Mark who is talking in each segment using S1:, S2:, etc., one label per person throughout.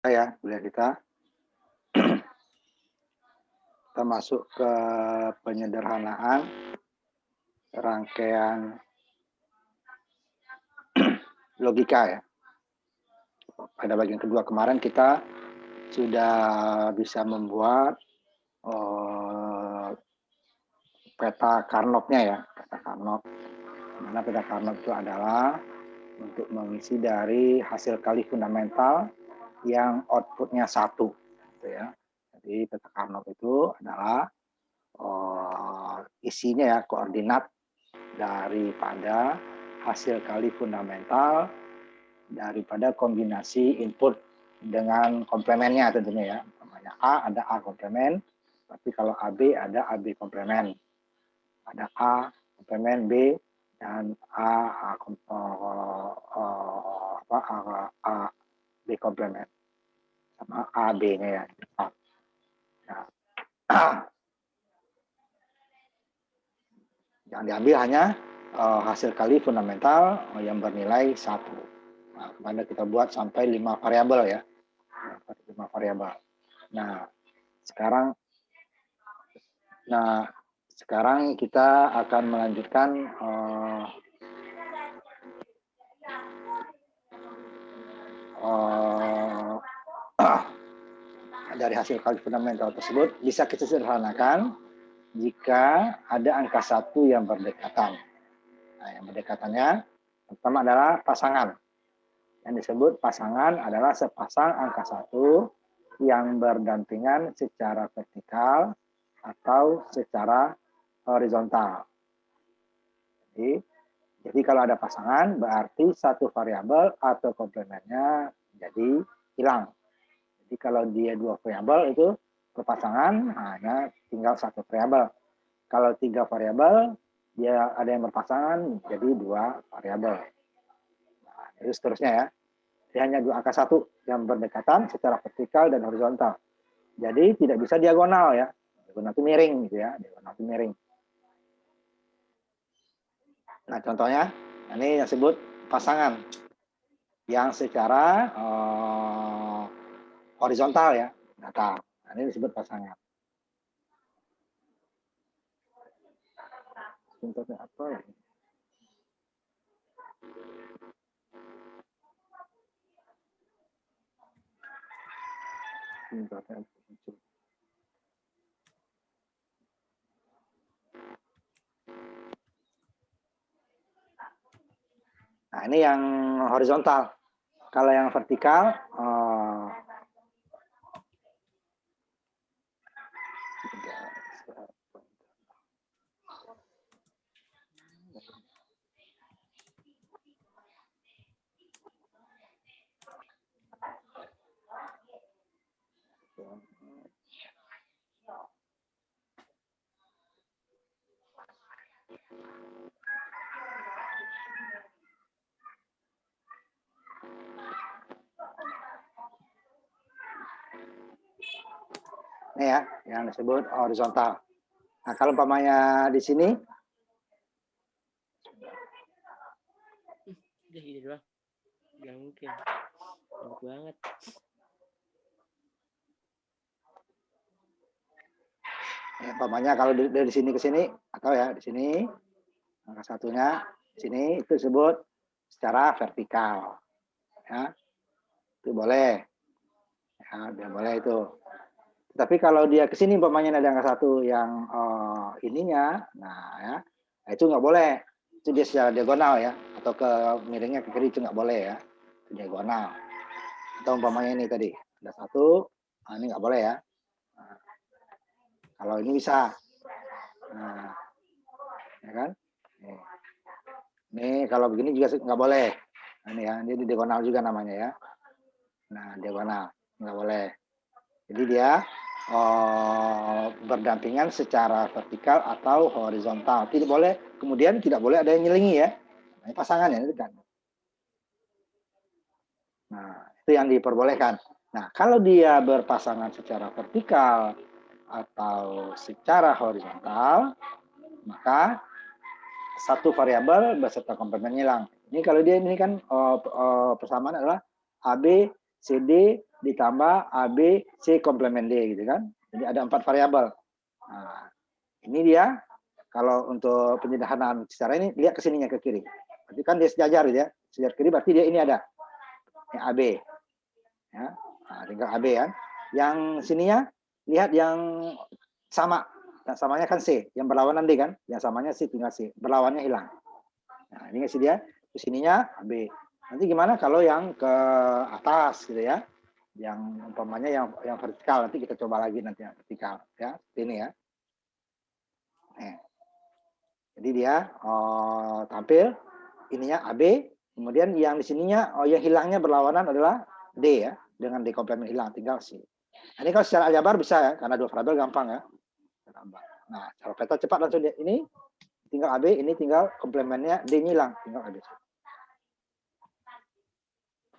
S1: Ya, kuliah kita. Kita masuk ke penyederhanaan rangkaian logika ya. Pada bagian kedua kemarin kita sudah bisa membuat peta Carnot-nya ya, peta Carnot. Mana peta Carnot itu adalah untuk mengisi dari hasil kali fundamental yang outputnya 1, gitu ya. Jadi peta Carnot itu adalah isinya ya, koordinat daripada hasil kali fundamental daripada kombinasi input dengan komplemennya tentunya ya. Namanya A ada A komplemen, tapi kalau AB ada AB komplemen. Ada A komplemen B dan A B komplemen sama A B-nya ya. Nah, yang diambil hanya hasil kali fundamental yang bernilai 1. Nah, kemarin kita buat sampai 5 variabel ya. 5 variabel. Nah, sekarang kita akan melanjutkan dari hasil kali fundamental tersebut bisa kita sederhanakan jika ada angka 1 yang berdekatan. Nah, yang berdekatannya pertama adalah pasangan. Yang disebut pasangan adalah sepasang angka 1 yang berdampingan secara vertikal atau secara horizontal. Jadi kalau ada pasangan berarti satu variabel atau komplemennya jadi hilang. Jadi kalau dia 2 variabel itu berpasangan hanya tinggal 1 variabel. Kalau 3 variabel dia ada yang berpasangan jadi 2 variabel. Nah, itu seterusnya ya. Jadi hanya 2 angka 1 yang berdekatan secara vertikal dan horizontal. Jadi tidak bisa diagonal ya. Diagonal itu miring gitu ya. Diagonal itu miring. Nah, contohnya ini yang disebut pasangan yang secara horizontal ya, datar. Nah, ini disebut pasangan. Contohnya apa lagi? Nah, ini yang horizontal. Kalau yang vertikal, ini ya, yang disebut horizontal. Nah, kalau umpamanya di sini,
S2: nggak mungkin, enak banget.
S1: Ya, umpamanya kalau dari sini ke sini, atau ya di sini, angka satunya di sini itu disebut secara vertikal, ya, itu boleh, ya, dia boleh itu. Tapi kalau dia ke sini umpamanya ada angka 1 yang ininya, nah ya, itu nggak boleh. Itu dia secara diagonal ya, atau ke miringnya ke kiri itu nggak boleh ya, itu diagonal. Atau umpamanya ini tadi ada 1, nah ini nggak boleh ya. Nah, kalau ini bisa, nah, ya kan? Ini kalau begini juga nggak boleh. Nah, ini ya, ini diagonal juga namanya ya. Nah, diagonal nggak boleh. Jadi dia berdampingan secara vertikal atau horizontal. Tidak boleh, kemudian tidak boleh ada yang nyelingi ya. Nah, pasangan ya itu kan. Nah, itu yang diperbolehkan. Nah, kalau dia berpasangan secara vertikal atau secara horizontal, maka satu variabel beserta komplemen hilang. Ini kalau dia ini kan persamaan adalah AB, CD, ditambah AB, C komplement D gitu kan. Jadi ada 4 variabel. Nah, ini dia kalau untuk penyederhanaan secara ini lihat ke sininya ke kiri. Berarti kan dia sejajar gitu ya. Sejajar kiri berarti dia ini ada yang AB. Ya. Nah, tinggal AB kan. Yang sininya lihat yang sama. Yang samanya kan C, yang berlawanan D kan. Yang samanya C tinggal C, berlawannya hilang. Nah, ini ngasih dia ke sininya AB. Nanti gimana kalau yang ke atas gitu ya? Yang umpamanya yang vertikal, nanti kita coba lagi nanti yang vertikal ya. Seperti ini ya. Nih. Jadi dia tampil ininya AB, kemudian yang di sininya yang hilangnya berlawanan adalah D ya, dengan D komplement hilang tinggal C. Nah, ini kalau secara aljabar bisa ya, karena 2 variabel gampang ya. Nah, cara peta cepat langsung dia ini tinggal AB, ini tinggal komplementnya D-nya hilang, tinggal AB.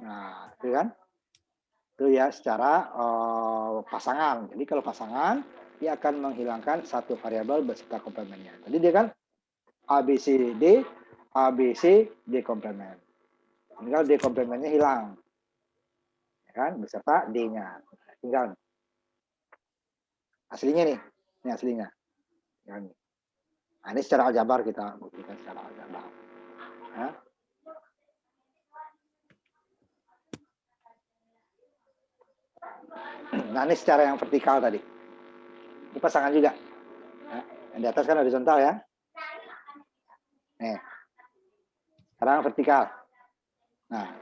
S1: Nah, itu kan? Itu ya secara pasangan. Jadi kalau pasangan dia akan menghilangkan satu variabel beserta komplementnya. Jadi dia kan ABCD, ABC, D komplement. Tinggal D komplementnya hilang. Ya kan? Beserta D-nya. Tinggal. Aslinya nih. Ini aslinya. Ya, nah, ini secara aljabar kita buktikan secara aljabar. Ya. Nah, ini secara yang vertikal tadi. Ini pasangan juga. Nah, yang di atas kan horizontal ya. Nih. Sekarang vertikal. Nah,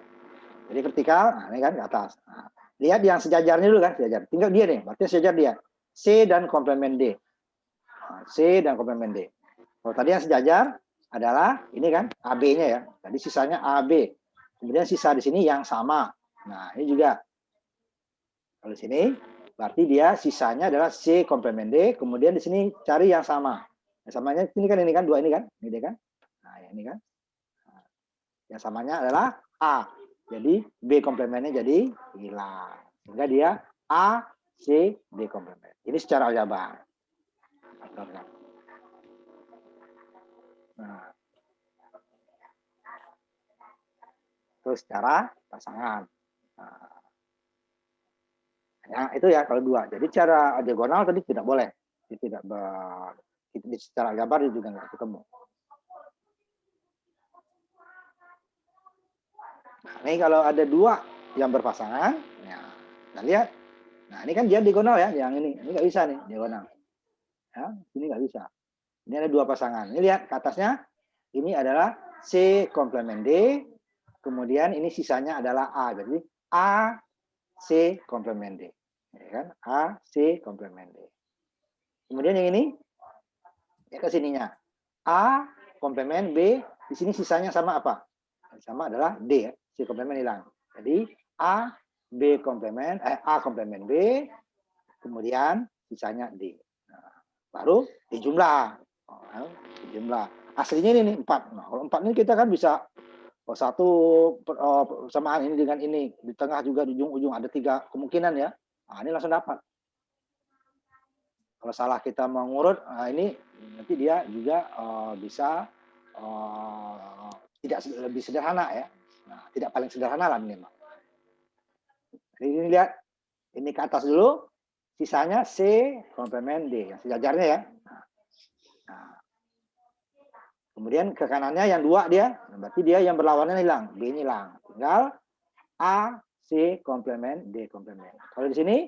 S1: jadi vertikal, nah ini kan ke atas. Nah, lihat yang sejajarnya dulu kan, sejajar. Tinggal dia nih, berarti sejajar dia. C dan komplement D. Nah, C dan komplement D. Kalau tadi yang sejajar adalah ini kan AB-nya ya. Tadi sisanya AB. Kemudian sisa di sini yang sama. Nah, ini juga. Kalau di sini berarti dia sisanya adalah C komplement D, kemudian di sini cari yang sama. Yang samanya ini kan dua ini kan, ini kan. Nah, ini kan. Nah, yang samanya adalah A. Jadi B komplementnya jadi hilang. Sehingga dia A, C, D komplement. Ini secara aljabar. Nah, terus secara pasangan. Nah, ya, itu ya kalau dua. Jadi cara diagonal tadi tidak boleh. Tidak secara aljabar juga nggak ketemu. Nah, ini kalau ada dua yang berpasangan, ya, kita lihat. Nah, ini kan dia diagonal ya, yang ini nggak bisa nih diagonal. Ya, ini nggak bisa. Ini ada dua pasangan. Ini lihat ke atasnya, ini adalah C komplement D, kemudian ini sisanya adalah A. Jadi A, C komplement D. Ya kan? A, C komplement D. Kemudian yang ini, ya ke sininya. A komplement B, di sini sisanya sama apa? Sama adalah D ya, C komplement hilang. Jadi A, B komplement, A komplement B, kemudian sisanya D. Nah, baru dijumlah. Jumlah aslinya ini 4. Nah, kalau 4 ini kita kan bisa satu persamaan ini dengan ini, di tengah juga di ujung-ujung ada 3 kemungkinan ya. Nah, ini langsung dapat. Kalau salah kita mengurut, nah ini nanti dia juga bisa tidak lebih sederhana ya. Nah, tidak paling sederhana lah minimal. Jadi ini lihat, ini ke atas dulu, sisanya C komplement D yang sejajarnya ya. Nah, kemudian ke kanannya yang 2 dia, berarti dia yang berlawanan hilang, B-nya hilang. Tinggal A, C komplement, D komplement. Kalau di sini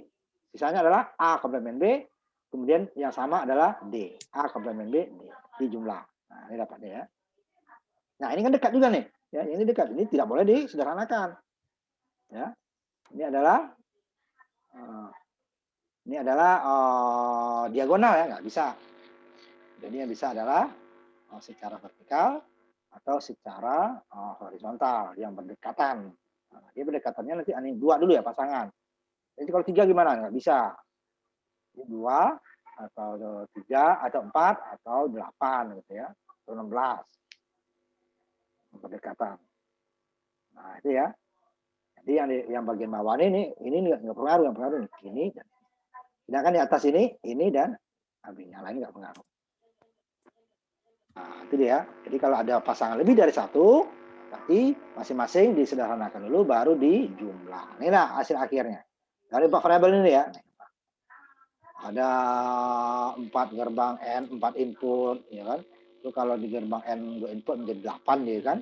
S1: sisanya adalah A komplement B, kemudian yang sama adalah D. A komplement B, D. Di jumlah. Nah, ini dapatnya ya. Nah, ini kan dekat juga nih. Ya, ini dekat. Ini tidak boleh disederhanakan. Ya. Ini adalah diagonal ya, nggak bisa. Jadi yang bisa adalah secara vertikal atau secara horizontal yang berdekatan. Nah, dia berdekatannya nanti ini 2 dulu ya pasangan. Jadi kalau 3 gimana? Nggak bisa. Jadi 2 atau 3 atau 4 atau 8 gitu ya. Atau 16. Berdekatan. Nah, itu ya. Jadi yang bagian bawah ini nggak pengaruh, yang pengaruh ini. Sedangkan di atas ini dan AB-nya lain nggak pengaruh. Nah, itu dia. Jadi kalau ada pasangan lebih dari 1, berarti masing-masing disederhanakan dulu baru dijumlah. Inilah hasil akhirnya. Dari 4 variabel ini ya. Ada 4 gerbang N, 4 input, ya kan? Itu kalau di gerbang N 2 input menjadi 8, ya kan?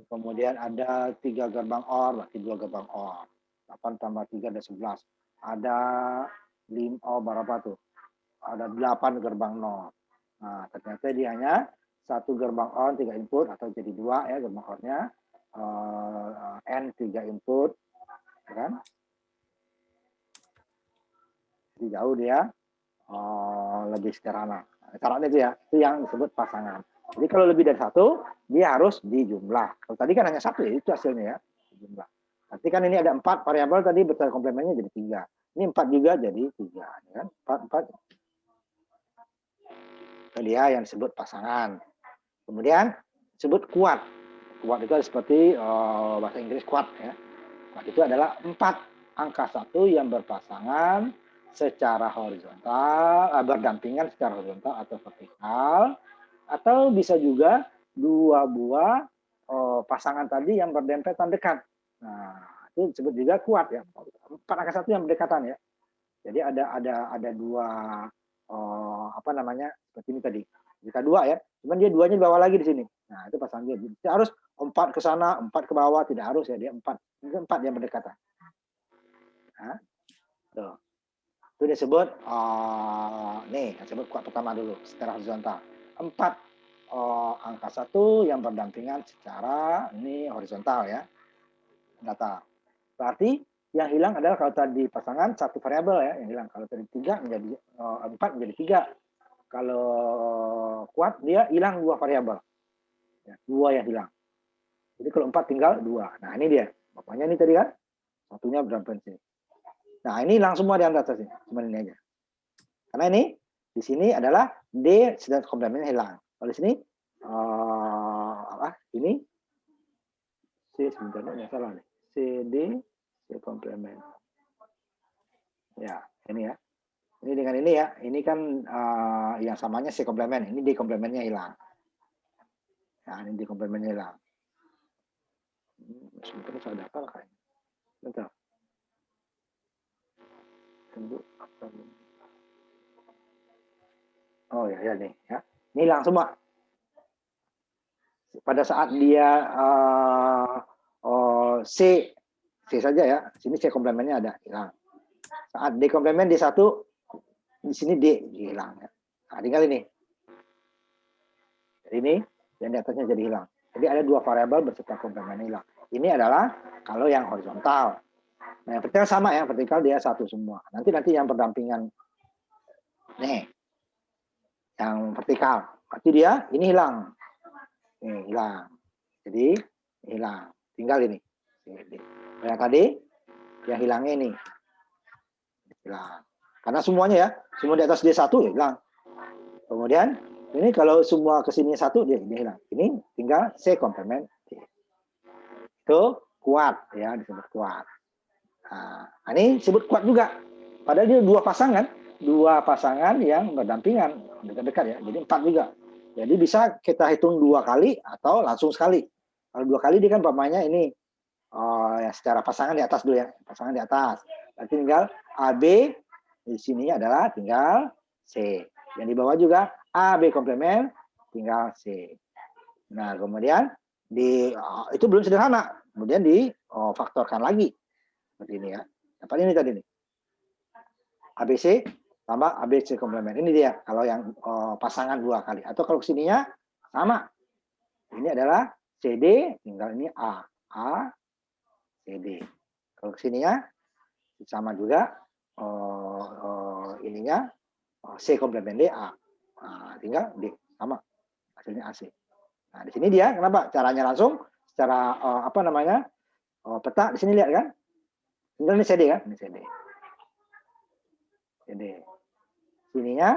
S1: Kemudian ada 3 gerbang OR, berarti 2 gerbang OR. 8 tambah 3 ada 11. Ada 5, berapa tuh? Ada 8 gerbang NOR. Nah, ternyata dia hanya 1 gerbang OR, 3 input, atau jadi 2 ya gerbang OR-nya. N 3 input, ya kan? Jadi jauh dia lebih sederhana. Caranya itu ya, itu yang disebut pasangan. Jadi kalau lebih dari 1, dia harus dijumlah. Kalau tadi kan hanya 1 ya, itu hasilnya ya, jumlah. Nanti kan ini ada 4 variabel tadi, betul komplemennya jadi 3. Ini 4 juga jadi 3, ya kan? 4. Itu dia yang disebut pasangan. Kemudian disebut kuat. Kuat itu seperti bahasa Inggris kuat ya. Kuat itu adalah 4 angka 1 yang berpasangan secara horizontal, berdampingan secara horizontal atau vertikal, atau bisa juga 2 buah pasangan tadi yang berdempetan dekat. Nah, itu disebut juga kuat ya. 4 angka 1 yang berdekatan ya. Jadi ada 2 apa namanya? Seperti ini tadi. Jika 2 ya, cuman dia 2-nya di bawah lagi di sini. Nah, itu pasangan dia. Jadi harus 4 ke sana, 4 ke bawah, tidak harus ya, dia 4. Itu 4 yang berdekatan. Nah, tuh. Itu disebut nih, disebut kuat pertama dulu secara horizontal. 4 angka 1 yang berdampingan secara ini horizontal ya. Data. Berarti yang hilang adalah kalau tadi pasangan 1 variabel ya yang hilang. Kalau tadi 3 menjadi 4 menjadi 3. Kalau kuat dia hilang 2 variabel. Ya, 2 yang hilang. Jadi kalau 4 tinggal 2. Nah, ini dia. Bapaknya ini tadi kan satunya berdampingan. Nah, ini langsung semua di atas sini. Cuma ini aja. Karena ini di sini adalah D sedang komplemennya hilang. Kalau di sini ini C sebenarnya nggak salah nih. CD C komplemen. Ya, ini ya. Ini dengan ini ya. Ini kan yang samanya C komplemen. Ini D komplemennya hilang. Nah, ini D komplemennya hilang. Sebentar saya daftar kayaknya. Bentar. Tunggu. Oh ya nih ya. Ini hilang semua. Pada saat dia C saja ya. Sini C komplemennya ada hilang. Saat D komplemen D1 di sini D hilang ya. Nah, tinggal ini. Jadi ini yang di atasnya jadi hilang. Jadi ada 2 variabel beserta komplemen hilang. Ini adalah kalau yang horizontal. Nah, yang vertikal sama ya, vertikal dia 1 semua. Nanti yang berdampingan. Nih. Yang vertikal. Berarti dia ini hilang. Nih, hilang. Jadi hilang. Tinggal ini. Yang tadi yang hilangnya ini. Hilang. Karena semuanya ya, semua di atas D1 ya hilang. Kemudian ini kalau semua kesini 1 dia hilang. Ini tinggal C komplemen. Itu kuat ya, disebut kuat. Nah, ini disebut kuat juga. Padahal dia 2 pasangan yang berdampingan dekat-dekat ya. Jadi 4 juga. Jadi bisa kita hitung 2 kali atau langsung sekali. Kalau 2 kali dia kan umpamanya ini ya secara pasangan di atas dulu ya. Pasangan di atas. Berarti tinggal AB di sini adalah tinggal C. Yang di bawah juga AB komplemen tinggal C. Nah, kemudian itu belum sederhana. Kemudian difaktorkan lagi. Seperti ini ya. Dapat ini tadi nih. ABC tambah ABC komplemen. Ini dia kalau yang pasangan 2 kali. Atau kalau kesininya sama. Ini adalah CD, tinggal ini A. A, CD. Kalau kesininya sama juga ininya C komplemen D A. Nah, tinggal D sama hasilnya AC. Nah, di sini dia kenapa caranya langsung secara apa namanya peta di sini lihat kan? Tinggal ini CD kan? Ini CD. CD. Sininya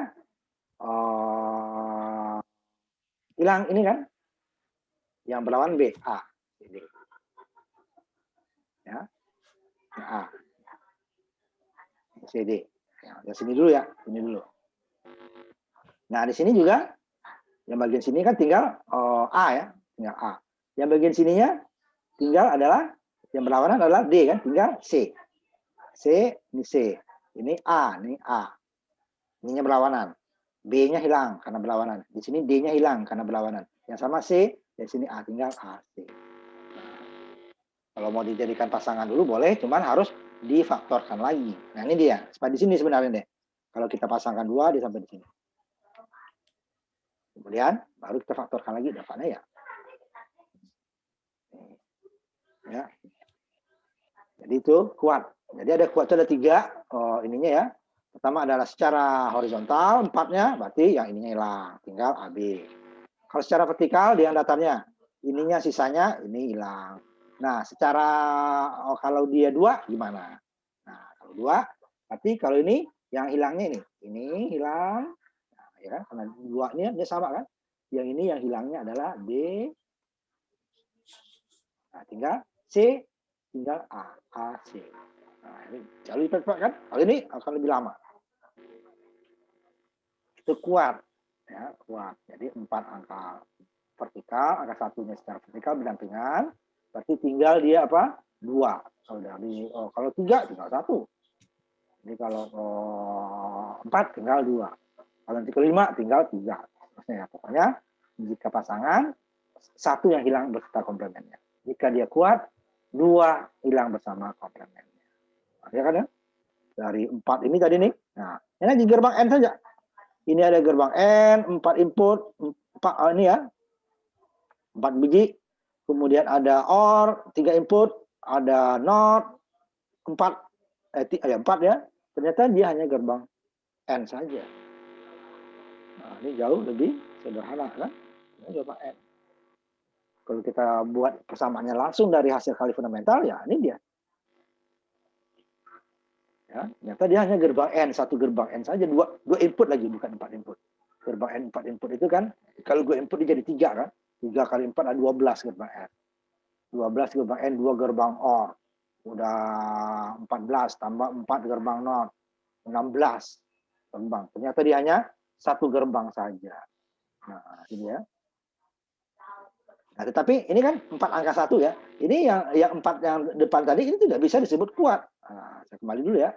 S1: hilang ini kan? Yang berlawan B A. CD. Ya. A. CD. Ya, sini dulu ya, sini dulu. Nah, di sini juga yang bagian sini kan tinggal A ya, tinggal A. Yang bagian sininya tinggal adalah yang berlawanan adalah D kan, tinggal C. C, ini C. Ini A, ini A. Ininya berlawanan. B-nya hilang karena berlawanan. Di sini D-nya hilang karena berlawanan. Yang sama C, di sini A, tinggal AC. Kalau mau dijadikan pasangan dulu boleh, cuman harus difaktorkan lagi. Nah ini dia, di sini sebenarnya deh. Kalau kita pasangkan 2, dia sampai di sini. Kemudian baru kita faktorkan lagi, dapatnya ya. Ya. Jadi itu kuat. Jadi ada kuat itu ada 3 ininya ya. Pertama adalah secara horizontal 4-nya, berarti yang ininya hilang, tinggal AB. Kalau secara vertikal dia yang datarnya, ininya sisanya ini hilang. Nah, secara kalau dia 2 gimana? Nah, kalau 2 berarti kalau ini yang hilangnya ini hilang. Nah, ya kan? Karena 2 ini dia sama kan? Yang ini yang hilangnya adalah D. Nah, tinggal C, tinggal A, AC. Nah, ini jauh lebih cepat kan? Kalau ini akan lebih lama. Itu kuat, ya kuat. Jadi 4 angka vertikal, angka 1-nya secara vertikal berdampingan. Berarti tinggal dia apa? 2. Kalau 3 tinggal 1. Jadi kalau 4 tinggal 2. Kalau nanti ke-5 tinggal 3. Maksudnya, pokoknya jika pasangan 1 yang hilang beserta komplemennya. Jika dia kuat, 2 hilang bersama komplemennya. Ya kan ya? Dari 4 ini tadi nih. Nah, ini di gerbang N saja. Ini ada gerbang N, 4 input, 4 ini ya. 4 biji. Kemudian ada OR, 3 input, ada NOT, 4 ya. Ternyata dia hanya gerbang N saja. Nah, ini jauh lebih sederhana kan? Ini gerbang N. Kalau kita buat persamaannya langsung dari hasil kali fundamental, ya ini dia. Ya, ternyata dia hanya gerbang N, 1 gerbang N saja, 2 input lagi, bukan 4 input. Gerbang N 4 input itu kan, kalau 2 input dia jadi 3 kan? 3 kali 4 ada 12 gerbang N. 12 gerbang N, 2 gerbang OR. Udah 14, tambah 4 gerbang NOT. 16 gerbang. Ternyata dia hanya 1 gerbang saja. Nah, ini ya. Nah, tetapi ini kan 4 angka 1 ya. Ini yang 4 yang depan tadi ini tidak bisa disebut kuat. Nah, saya kembali dulu ya.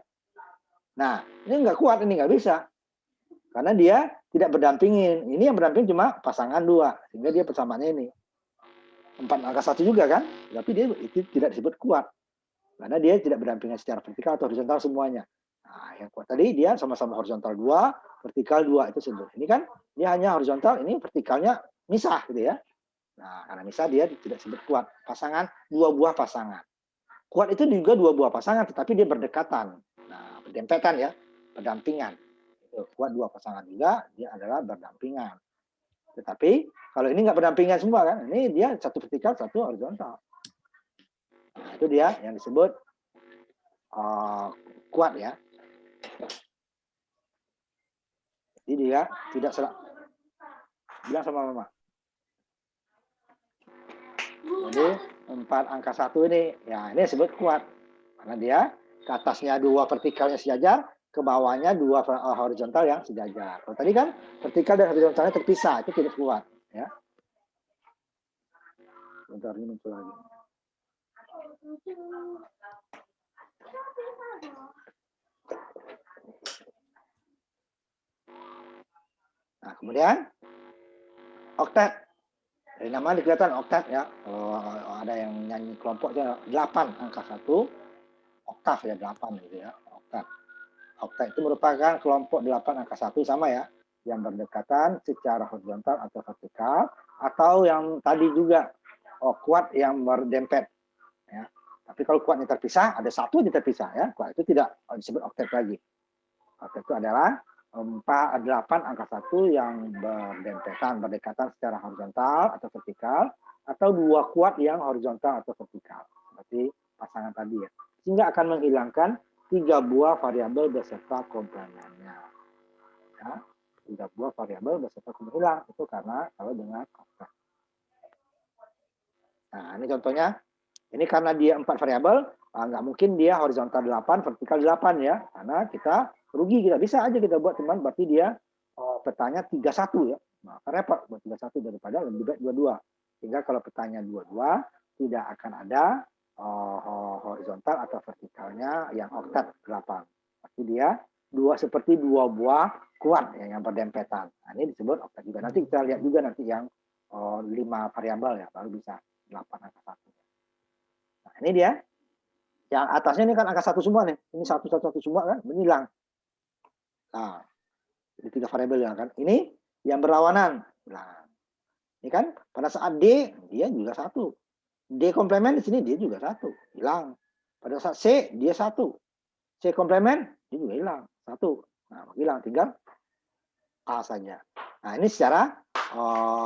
S1: Nah, ini nggak kuat, ini nggak bisa. Karena dia tidak berdampingin. Ini yang berdamping cuma pasangan 2. Sehingga dia persamaannya ini. 4 angka 1 juga kan. Tapi dia itu tidak disebut kuat. Karena dia tidak berdampingan secara vertikal atau horizontal semuanya. Nah, yang kuat tadi dia sama-sama horizontal 2, vertikal 2 itu sebut. Ini kan dia hanya horizontal, ini vertikalnya misah gitu ya. Nah, karena misah dia tidak disebut kuat. Pasangan, 2 buah pasangan. Kuat itu juga 2 buah pasangan, tetapi dia berdekatan. Nah, berdempetan ya, berdampingan. Kuat 2 pasangan juga, dia adalah berdampingan. Tetapi kalau ini nggak berdampingan semua kan, ini dia 1 vertikal, 1 horizontal. Nah, itu dia yang disebut kuat ya. Jadi dia tidak salah. Bilang sama mama. Jadi 4 angka 1 ini, ya ini disebut kuat. Karena dia ke atasnya 2 vertikalnya sejajar, ke bawahnya 2 horizontal yang sejajar. Kalau tadi kan vertikal dan horizontalnya terpisah, itu tidak kuat. Ya. Bentar ini muncul lagi. Nah, kemudian oktet. Dari nama kelihatan oktet ya. Kalau ada yang nyanyi kelompoknya 8 angka 1, oktav ya 8 gitu ya. Oktet. Oktet itu merupakan kelompok 8 angka 1 sama ya. Yang berdekatan secara horizontal atau vertikal, atau yang tadi juga kuat yang berdempet. Ya. Tapi kalau kuatnya terpisah, ada 1 yang terpisah ya. Kuat itu tidak disebut oktet lagi. Oktet itu adalah 8 angka 1 yang berdempetan, berdekatan secara horizontal atau vertikal, atau 2 kuat yang horizontal atau vertikal, seperti pasangan tadi ya. Sehingga akan menghilangkan 3 buah variabel beserta komplemennya. Ya, 3 buah variabel beserta komplemen hilang, itu karena kalau dengan oktet. Nah, ini contohnya. Ini karena dia 4 variabel, nggak mungkin dia horizontal 8, vertikal 8 ya. Karena kita rugi, kita bisa aja kita buat teman, berarti dia petanya 31 ya. Nah, repot buat 31 daripada lebih baik 22. Sehingga kalau petanya 22, tidak akan ada horizontal atau vertikalnya yang oktet 8. Berarti dia seperti dua buah kuat ya, yang berdempetan. Nah, ini disebut oktet juga. Nanti kita lihat juga nanti yang 5 variabel ya, baru bisa 8 angka 1. Nah, ini dia. Yang atasnya ini kan angka 1 semua nih. Ini 1 semua kan, hilang. Nah, jadi 3 variabel ya kan. Ini yang berlawanan. Nah, ini kan pada saat D dia juga 1. D komplement di sini dia juga 1, hilang. Pada saat C dia 1. C komplement dia juga hilang, 1. Nah, hilang, tinggal A saja. Nah, ini secara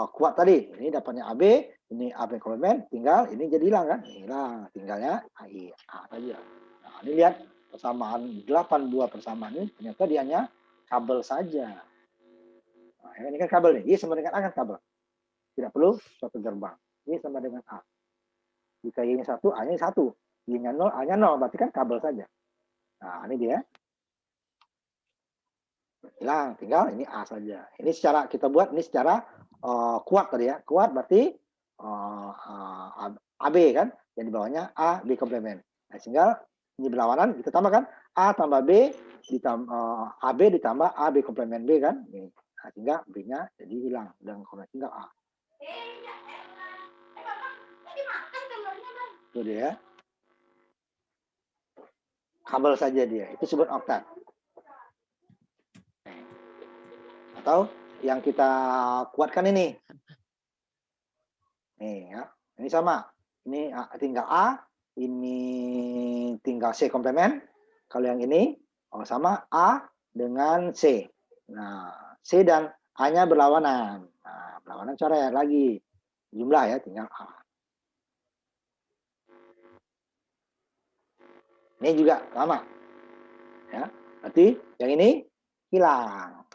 S1: kuat tadi. Ini dapatnya AB, ini AB komplement, tinggal ini jadi hilang kan? Hilang, tinggalnya AI, A saja. Nah, ini lihat persamaan 8 buah persamaan ini ternyata dia hanya kabel saja. Nah, ini kan kabel nih, Y sama dengan A kan kabel. Tidak perlu suatu gerbang. Y sama dengan A. Jika Y-nya 1, A-nya 1. Y-nya 0, A-nya 0. Berarti kan kabel saja. Nah, ini dia. Hilang, tinggal ini A saja. Ini secara kita buat, ini secara kuat tadi ya. Kuat berarti AB kan. Yang di bawahnya A, B komplement. Nah, sehingga ini berlawanan, kita tambahkan A tambah B, AB ditambah A, B komplement B kan. Nah, sehingga B-nya jadi hilang. Dan tinggal A. Itu dia. Kabel saja dia. Itu disebut oktet. Atau yang kita kuatkan ini. Nih ya. Ini sama. Ini tinggal A, ini tinggal C komplement. Kalau yang ini sama A dengan C. Nah, C dan A-nya berlawanan. Nah, berlawanan coret lagi. Jumlah ya, tinggal A. Ini juga sama. Ya. Berarti yang ini hilang.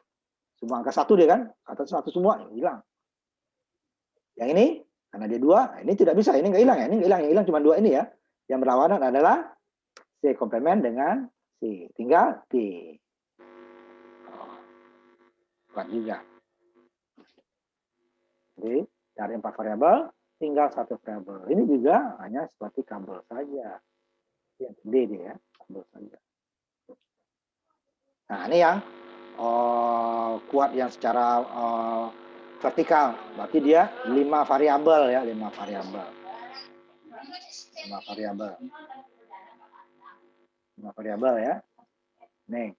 S1: Semua angka 1 dia kan, atas 1 semua hilang. Yang ini karena dia 2, ini tidak bisa, ini nggak hilang ya, ini nggak hilang, yang hilang cuma 2 ini ya. Yang berlawanan adalah C komplement dengan C, tinggal T. Kuat juga. Jadi dari 4 variabel tinggal 1 variabel. Ini juga hanya seperti kabel saja. Yang D dia ya, kabel saja. Nah, ini yang kuat yang secara vertikal. Berarti dia 5 variabel ya, 5 variabel. 5 variabel. 5 variabel ya. Nih.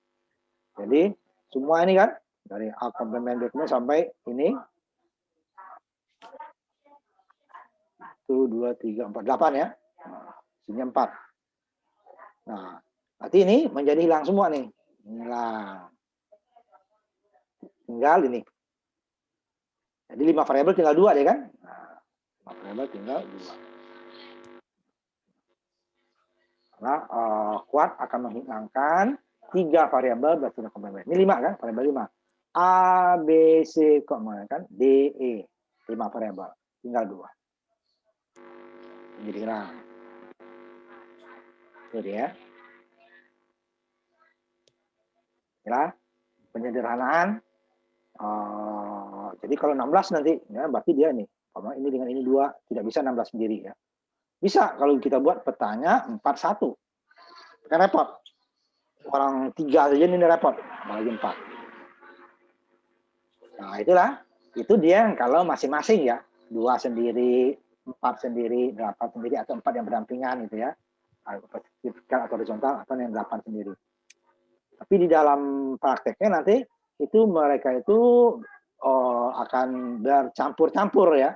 S1: Jadi semua ini kan dari A komplement B sampai ini 1 2 3 4 8 ya. Nah, sini 4. Nah, berarti ini menjadi hilang semua nih. Hilang. Tinggal ini. Jadi 5 variabel tinggal 2 ya kan? Nah, 5 variabel tinggal 2. Karena kuat akan menghilangkan 3 variabel berdasarkan komplement. Ini 5 kan? Variabel 5. A, B, C, kan? D, E. 5 variabel. Tinggal 2. Jadi hilang. Itu dia. Ya, penyederhanaan. Jadi kalau 16 nanti, ya berarti dia nih. Ini dengan ini 2, tidak bisa 16 sendiri ya. Bisa kalau kita buat petanya 4-1. Kan repot. Orang 3 saja ini repot, apalagi 4. Nah, itulah. Itu dia kalau masing-masing ya. 2 sendiri, 4 sendiri, 8 sendiri, atau 4 yang berdampingan gitu ya. Vertikal atau horizontal, atau yang 8 sendiri. Tapi di dalam prakteknya nanti itu mereka itu akan bercampur-campur ya.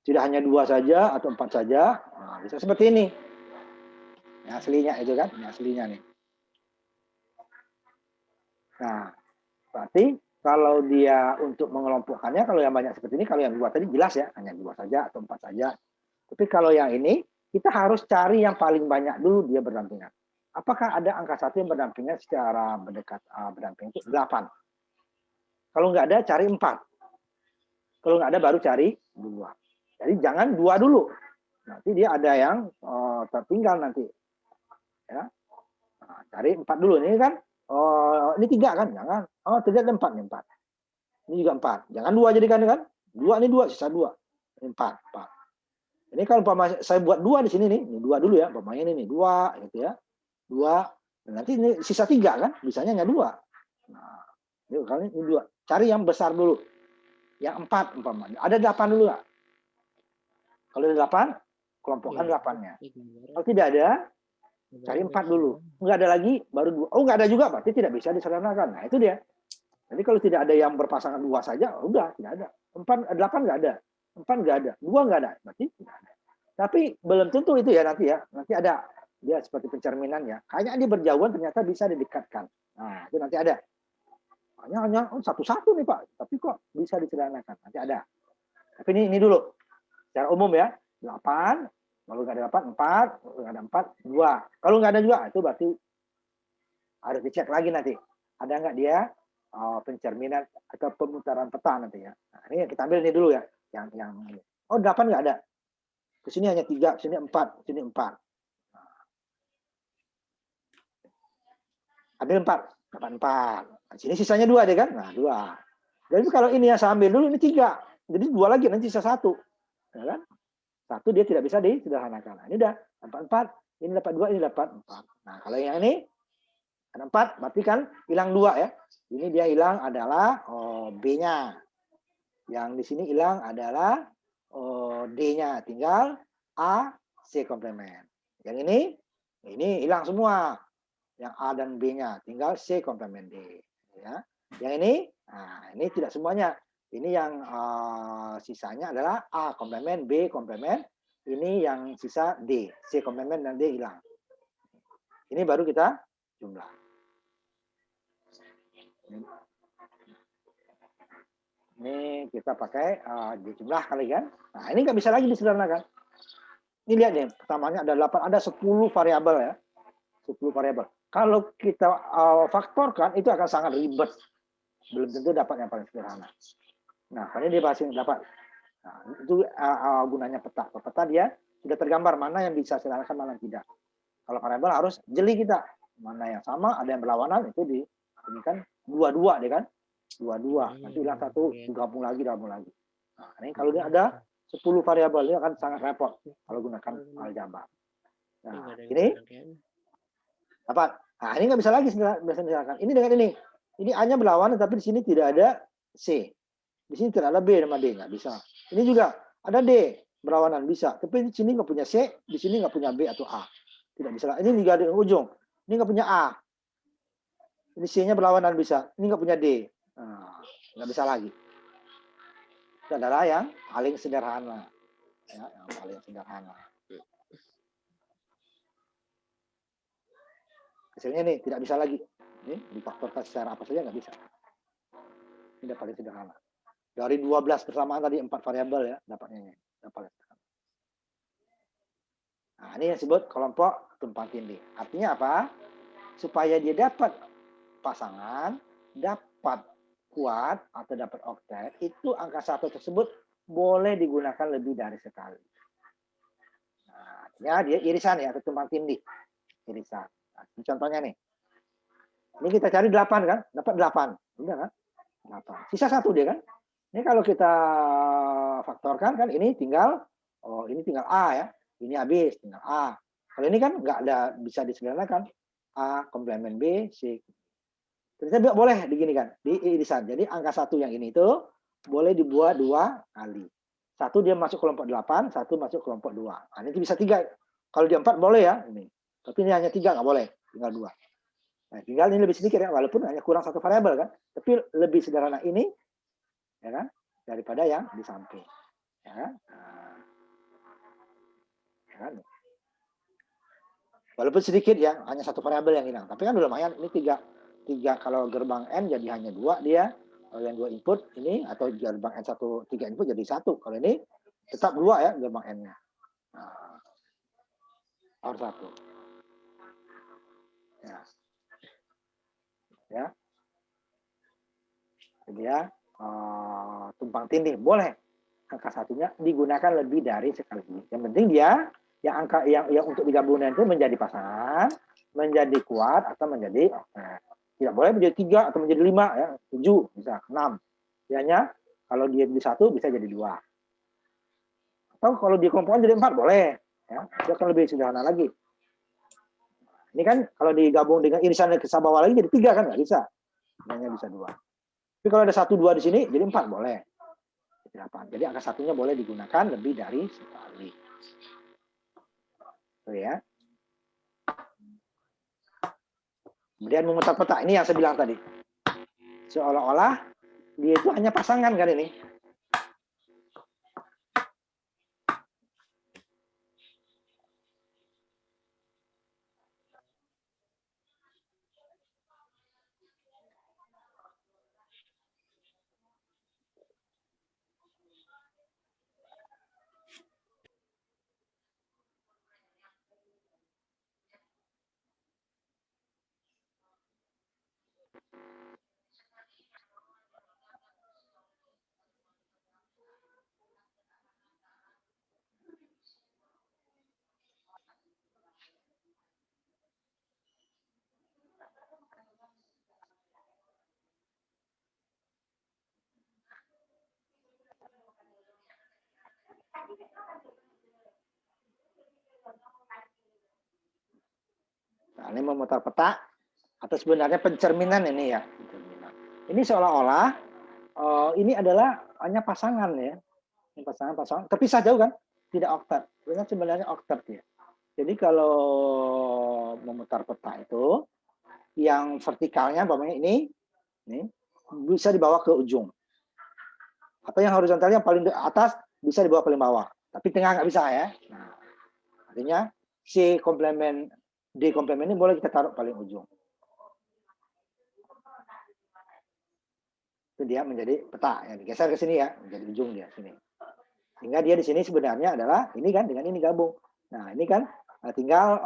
S1: Tidak hanya 2 saja atau 4 saja. Nah, bisa seperti ini. Ini aslinya itu kan, ini aslinya nih. Nah, berarti kalau dia untuk mengelompokkannya, kalau yang banyak seperti ini, kalau yang 2 tadi jelas ya, hanya 2 saja atau 4 saja. Tapi kalau yang ini, kita harus cari yang paling banyak dulu dia berdampingan. Apakah ada angka 1 yang berdampingan secara berdampingan itu 8? Kalau nggak ada, cari 4. Kalau nggak ada, baru cari 2. Jadi jangan 2 dulu. Nanti dia ada yang tertinggal nanti. Ya. Nah, cari 4 dulu. Ini kan, ini 3 kan? Jangan. 3 dan 4. Ini 4. Ini juga 4. Jangan 2 jadikan kan? 2 ini 2, sisa 2. Ini 4. Ini kalau umpama saya buat 2 di sini nih, ini 2 dulu ya, umpamanya ini nih 2 gitu ya. 2, dan nanti ini sisa 3 kan, bisanya hanya 2. Nah, ini kali ini 2. Cari yang besar dulu. Yang 4 umpamanya. Ada 8 dulu nggak? Kalau ada 8, kelompokkan 8-nya. Kalau tidak ada, cari 4 dulu. Enggak ada lagi, baru 2. Oh, enggak ada juga, berarti tidak bisa disederhanakan. Nah, itu dia. Jadi kalau tidak ada yang berpasangan 2 saja, udah tidak ada. 4, 8 enggak ada. 4 enggak ada. 2 enggak ada, berarti tidak ada. Tapi belum tentu itu ya nanti ya. Nanti ada dia seperti pencerminan ya. Kayaknya dia berjauhan ternyata bisa didekatkan. Nah, itu nanti ada. Hanya satu-satu nih Pak, tapi kok bisa disederhanakan. Nanti ada. Tapi ini dulu. Secara umum ya, 8, kalau nggak ada 8, 4, kalau nggak ada 4, 2. Kalau nggak ada juga, itu berarti harus dicek lagi nanti. Ada nggak dia pencerminan atau pemutaran peta nanti ya. Nah, ini kita ambil ini dulu ya. Yang oh 8 nggak ada. Ke sini hanya 3, sini 4, sini 4. Ambil 4, dapat 4. Nah, sini sisanya 2 deh kan? Nah, 2. Jadi kalau ini yang saya ambil dulu ini 3. Jadi 2 lagi nanti sisa 1. Ya kan? 1 dia tidak bisa disederhanakan. Nah, ini udah dapat 4, ini dapat 2, ini dapat 4. Nah, kalau yang ini ada 4, berarti kan hilang 2 ya. Ini dia hilang adalah B-nya. Yang di sini hilang adalah D-nya. Tinggal A, C komplement. Yang ini hilang semua. Yang A dan B-nya. Tinggal C komplement D. Ya. Yang ini, nah ini tidak semuanya. Ini yang sisanya adalah A komplement, B komplement. Ini yang sisa D. C komplement dan D hilang. Ini baru kita jumlah. Ini kita pakai dijumlah kali kan. Nah ini nggak bisa lagi disederhanakan. Ini lihat nih, pertamanya ada 8, ada 10 variabel ya. 10 variabel. Kalau kita faktorkan itu akan sangat ribet. Belum tentu dapat yang paling sederhana. Nah, ini dia bahas yang dapat. Nah, itu gunanya peta. Peta dia sudah tergambar mana yang bisa sederhanakan, mana yang tidak. Kalau variabel harus jeli kita. Mana yang sama, ada yang berlawanan, itu ini kan 2-2 deh kan. 2-2. Nanti hilang 1, digabung lagi. Nah, ini kalau dia ada 10 variabel, ini akan sangat repot kalau gunakan aljabar. Nah, ini dapat. Nah, ini nggak bisa lagi sederhanakan. Ini dengan ini. Ini A-nya berlawanan, tapi di sini tidak ada C. Di sini tidak ada B sama D, nggak bisa. Ini juga ada D berlawanan, bisa. Tapi di sini nggak punya C, di sini nggak punya B atau A. Tidak bisa. Ini juga di ujung. Ini nggak punya A. Ini C-nya berlawanan bisa. Ini nggak punya D. Nah, nggak bisa lagi. Itu adalah yang paling sederhana. Ya, yang paling sederhana. Hasilnya nih tidak bisa lagi. Ini difaktorkan secara apa saja nggak bisa. Ini udah paling sederhana. Dari 12 persamaan tadi 4 variabel ya dapatnya. Paling sederhana. Nah, ini yang disebut kelompok tumpang tindih. Artinya apa? Supaya dia dapat pasangan, dapat kuat atau dapat oktet, itu angka 1 tersebut boleh digunakan lebih dari sekali. Nah, ya dia irisan ya, atau tumpang tindih. Irisan. Nah, ini contohnya nih. Ini kita cari 8 kan? Dapat 8. Udah kan? 8. Sisa 1 dia kan? Ini kalau kita faktorkan kan ini tinggal A ya. Ini habis tinggal A. Kalau ini kan nggak ada bisa disederhanakan. A komplement B, C. Ternyata boleh diginikan, diirisan. Jadi angka 1 yang ini itu boleh dibuat 2 kali. 1 dia masuk kelompok 8, 1 masuk kelompok 2. Nah, ini bisa 3. Kalau dia 4 boleh ya. Ini. Tapi ini hanya 3 nggak boleh. Tinggal 2. Nah, tinggal ini lebih sedikit ya, walaupun hanya kurang 1 variabel kan. Tapi lebih sederhana ini ya kan, daripada yang di samping. Ya kan? Nah, ya kan? Walaupun sedikit ya, hanya 1 variabel yang hilang. Tapi kan udah lumayan, ini 3 kalau gerbang N jadi hanya 2 dia. Kalau yang 2 input ini, atau gerbang N 3 input jadi 1. Kalau ini tetap 2 ya gerbang N-nya. Nah, power 1. Ya. Ya. Jadi ya, tumpang tindih boleh angka 1-nya digunakan lebih dari sekali. Yang penting dia yang angka yang untuk digabungkan itu menjadi pasangan, menjadi kuat atau menjadi tidak boleh menjadi 3 atau menjadi 5 ya, 7 bisa 6. Hanya kalau dia di 1 bisa jadi 2. Atau kalau dikelompokkan jadi 4 boleh. Ya, itu akan lebih sederhana lagi. Ini kan kalau digabung dengan irisan ke bawah lagi jadi 3 kan nggak bisa. Hanya bisa 2. Tapi kalau ada 1, 2 di sini jadi 4 boleh. Jadi angka satunya boleh digunakan lebih dari sekali. Tuh ya. Kemudian memutar peta. Ini yang saya bilang tadi. Seolah-olah dia itu hanya pasangan kan ini. Nah, ini memutar peta atau sebenarnya pencerminan ini ya. Ini seolah-olah ini adalah hanya pasangan ya. Ini pasangan terpisah jauh kan? Tidak oktat. Sebenarnya oktat ya. Jadi kalau memutar peta itu yang vertikalnya umpamanya ini bisa dibawa ke ujung. Atau yang horizontalnya paling atas bisa dibawa paling bawah. Tapi tengah nggak bisa ya. Nah, artinya C komplemen D komplemen ini boleh kita taruh paling ujung. Itu dia menjadi peta ya, digeser ke sini ya, menjadi ujung dia sini. Sehingga dia di sini sebenarnya adalah ini kan dengan ini gabung. Nah, ini kan tinggal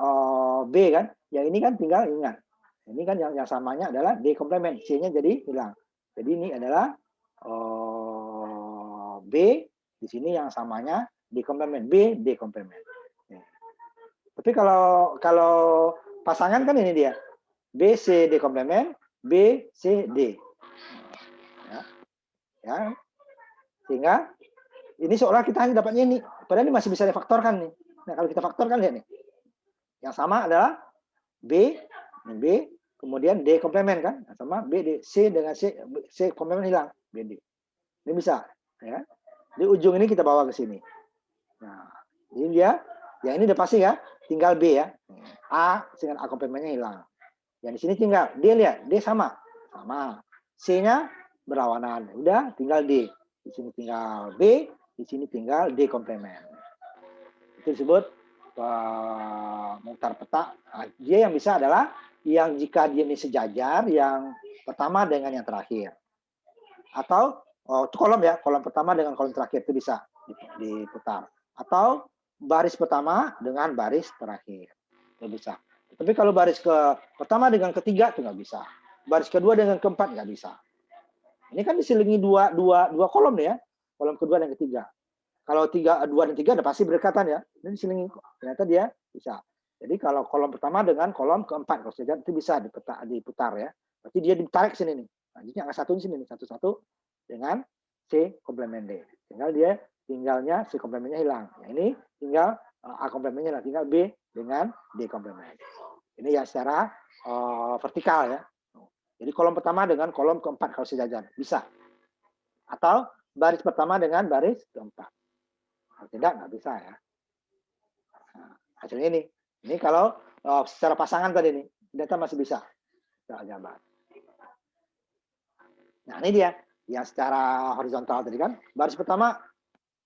S1: B kan. Yang ini kan tinggal ingat. Ini kan yang samanya adalah D komplemen, C-nya jadi hilang. Jadi ini adalah B, di sini yang samanya D komplemen, B, D komplemen. Ya. Tapi kalau pasangan kan ini dia. B, C, D komplemen, B, C, D. Ya. Sehingga ini seolah kita hanya dapatnya ini. Padahal ini masih bisa difaktorkan nih. Nah, kalau kita faktorkan lihat nih. Yang sama adalah B, kemudian D komplemen kan. Sama B, D, C dengan C komplemen hilang. B, D. Ini bisa. Ya. Di ujung ini kita bawa ke sini. Nah, ini dia. Yang ini udah pasti ya. Tinggal B ya. A dengan A komplemennya hilang. Yang di sini tinggal D, lihat. D sama. C-nya berlawanan. Udah tinggal D. Di sini tinggal B. Di sini tinggal D komplemen. Itu disebut mutar peta. Nah, dia yang bisa adalah yang jika dia ini sejajar yang pertama dengan yang terakhir. Atau kolom ya, kolom pertama dengan kolom terakhir itu bisa diputar. Atau baris pertama dengan baris terakhir. Itu bisa. Tapi kalau baris pertama dengan ketiga itu nggak bisa. Baris kedua dengan keempat nggak bisa. Ini kan diselingi dua kolom ya. Kolom kedua dan ketiga. Kalau 2 dan 3 udah pasti berdekatan ya. Ini diselingi. Ternyata dia bisa. Jadi kalau kolom pertama dengan kolom keempat kalau sejajar itu bisa diputar ya. Berarti dia ditarik sini nih. Nah, jadi angka 1 di sini nih, 1 dengan C komplemen D. Tinggalnya C komplemennya hilang. Nah, ini tinggal A komplemennya hilang, tinggal B dengan D komplemen. Ini ya secara vertikal ya. Jadi kolom pertama dengan kolom keempat kalau sejajar bisa. Atau baris pertama dengan baris keempat. Kalau tidak nggak bisa ya. Nah, hasilnya ini. Ini kalau secara pasangan tadi nih, data masih bisa. Gambar. Nah ini dia, yang secara horizontal tadi kan, baris pertama,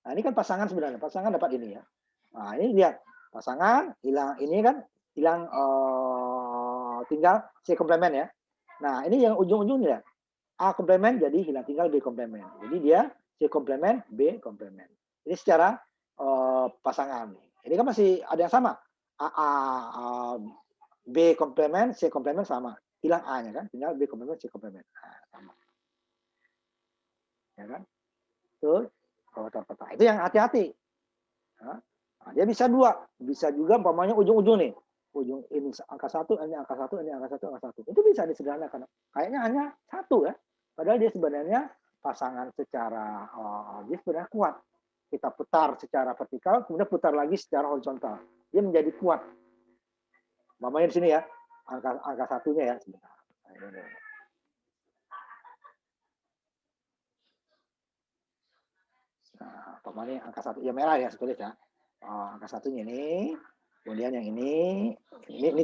S1: nah ini kan pasangan sebenarnya, pasangan dapat ini ya. Nah ini dia, pasangan hilang ini kan, hilang tinggal C komplemen ya. Nah ini yang ujung-ujungnya, A komplemen jadi hilang tinggal B komplemen. Jadi dia C komplemen, B komplemen. Ini secara pasangan. Ini kan masih ada yang sama. B komplemen, C komplemen sama. Hilang A-nya kan, tinggal B komplemen, C komplemen. Nah, sama. Ya kan? Terus peta. Itu yang hati-hati. Nah, dia bisa 2. Bisa juga umpamanya ujung-ujung nih. Ujung ini angka 1, ini angka 1, ini angka 1, angka 1. Itu bisa disederhanakan. Kayaknya hanya 1 ya. Padahal dia sebenarnya pasangan secara dia sebenarnya kuat. kita putar secara vertikal, kemudian putar lagi secara horizontal. Dia menjadi kuat. Mamanya di sini ya, angka satunya ya. Sebentar. Nah, mamanya angka satu, ya merah ya, sebetulnya ya. Angka satunya ini, kemudian yang ini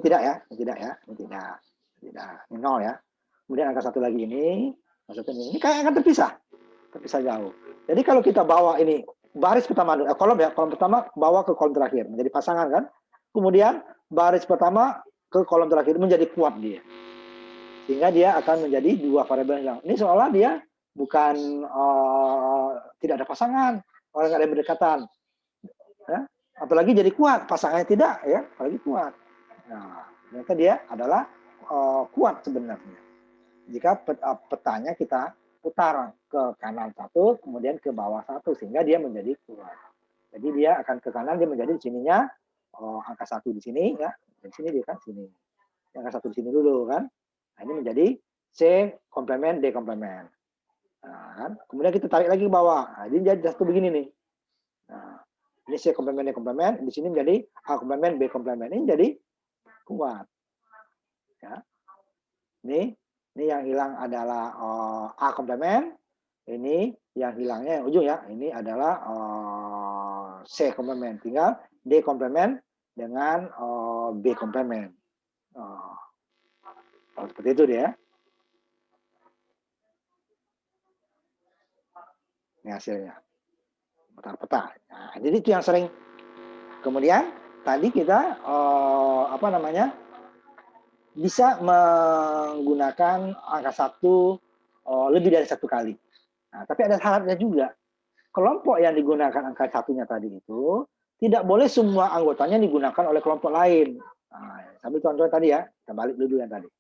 S1: tidak ya, ini tidak ya, ini tidak, ini 0 ya. Kemudian angka satu lagi ini, maksudnya ini kayak akan terpisah jauh. Jadi kalau kita bawa ini baris pertama, kolom ya, kolom pertama bawa ke kolom terakhir menjadi pasangan kan. Kemudian baris pertama ke kolom terakhir menjadi kuat dia, sehingga dia akan menjadi dua variabel yang ini seolah dia bukan tidak ada pasangan, orang nggak ada berdekatan, ya. Apalagi jadi kuat, pasangannya tidak ya, apalagi kuat. Nah, ternyata dia adalah kuat sebenarnya. Jika petanya kita putar ke kanan satu, kemudian ke bawah satu, sehingga dia menjadi kuat. Jadi dia akan ke kanan, dia menjadi di sininya angka satu di sini ya, di sini dia kan sini. Angka satu di sini dulu kan. Nah, ini menjadi C komplement D komplement. Nah, kan? Kemudian kita tarik lagi ke bawah. Nah, ini jadi satu begini nih. Nah, ini C komplement D komplement, di sini menjadi A komplement B komplement. Ini jadi kuat. Ya. Ini yang hilang adalah A komplement, ini yang hilangnya yang ujung ya, ini adalah C komplement, tinggal D komplement dengan B komplement. Seperti itu dia. Ini hasilnya. Peta-peta. Nah, jadi itu yang sering. Kemudian tadi kita bisa menggunakan angka satu lebih dari satu kali. Nah, tapi ada syaratnya juga. Kelompok yang digunakan angka satunya tadi itu tidak boleh semua anggotanya digunakan oleh kelompok lain. Nah, sambil contoh tadi ya, kita balik dulu yang tadi.